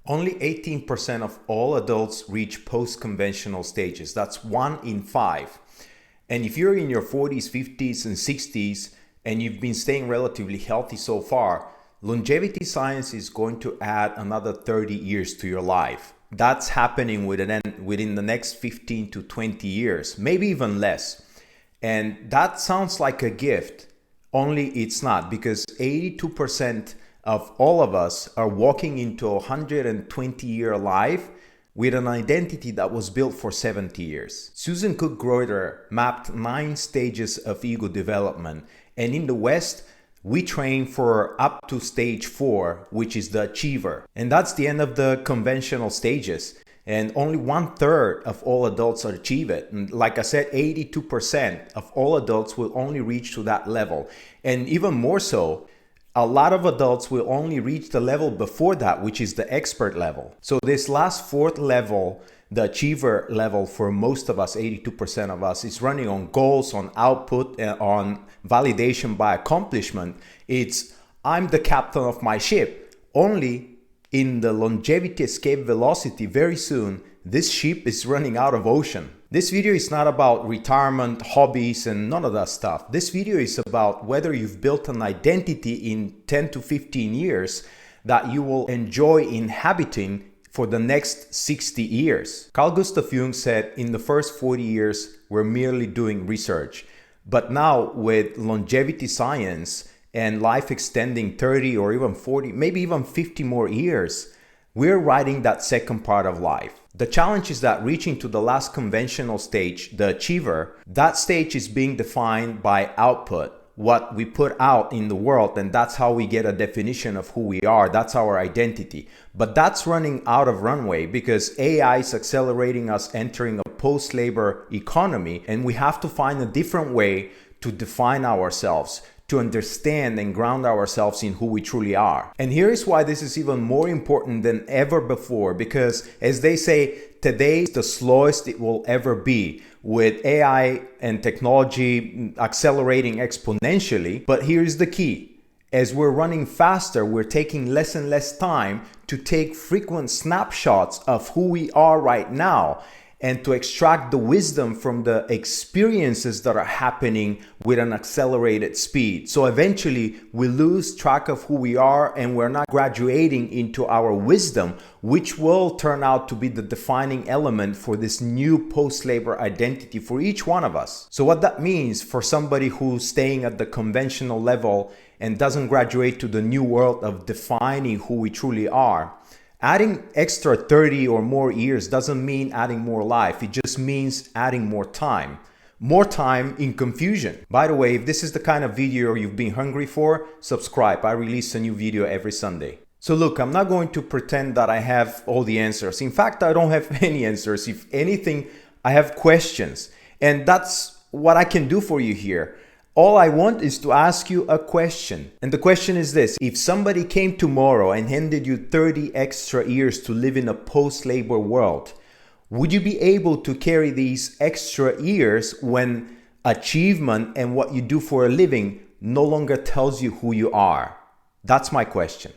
Only 18% of all adults reach post-conventional stages. That's 1 in 5. And if you're in your 40s, 50s, and 60s, and you've been staying relatively healthy so far, longevity science is going to add another 30 years to your life. That's happening within the next 15 to 20 years, maybe even less. And that sounds like a gift, only it's not, because 82% of all of us are walking into a 120-year life with an identity that was built for 70 years. Susanne Cook-Greuter mapped 9 stages of ego development, and in the West, we train for up to stage 4, which is the achiever. And that's the end of the conventional stages. And only 1/3 of all adults achieve it. And like I said, 82% of all adults will only reach to that level. And even more so, a lot of adults will only reach the level before that, which is the expert level. So this last 4th level, the achiever level for most of us, 82% of us, is running on goals, on output, on validation by accomplishment. It's, I'm the captain of my ship. Only in the longevity escape velocity, very soon, this ship is running out of ocean. This video is not about retirement, hobbies, and none of that stuff. This video is about whether you've built an identity in 10 to 15 years that you will enjoy inhabiting for the next 60 years. Carl Gustav Jung said, in the first 40 years, we're merely doing research. But now with longevity science and life extending 30 or even 40, maybe even 50 more years, we're writing that second part of life. The challenge is that reaching to the last conventional stage, the achiever, that stage is being defined by output, what we put out in the world, and that's how we get a definition of who we are. That's our identity. But that's running out of runway because AI is accelerating us entering a post-labor economy, and we have to find a different way to define ourselves, to understand and ground ourselves in who we truly are. And here is why this is even more important than ever before, because as they say, today is the slowest it will ever be, with AI and technology accelerating exponentially. But here's the key. As we're running faster, we're taking less and less time to take frequent snapshots of who we are right now and to extract the wisdom from the experiences that are happening with an accelerated speed. So eventually we lose track of who we are and we're not graduating into our wisdom, which will turn out to be the defining element for this new post-labor identity for each one of us. So what that means for somebody who's staying at the conventional level and doesn't graduate to the new world of defining who we truly are, adding extra 30 or more years doesn't mean adding more life. It just means adding more time. More time in confusion. By the way, if this is the kind of video you've been hungry for, subscribe. I release a new video every Sunday. So look, I'm not going to pretend that I have all the answers. In fact, I don't have any answers. If anything, I have questions. And that's what I can do for you here. All I want is to ask you a question. And the question is this: if somebody came tomorrow and handed you 30 extra years to live in a post-labor world, would you be able to carry these extra years when achievement and what you do for a living no longer tells you who you are? That's my question.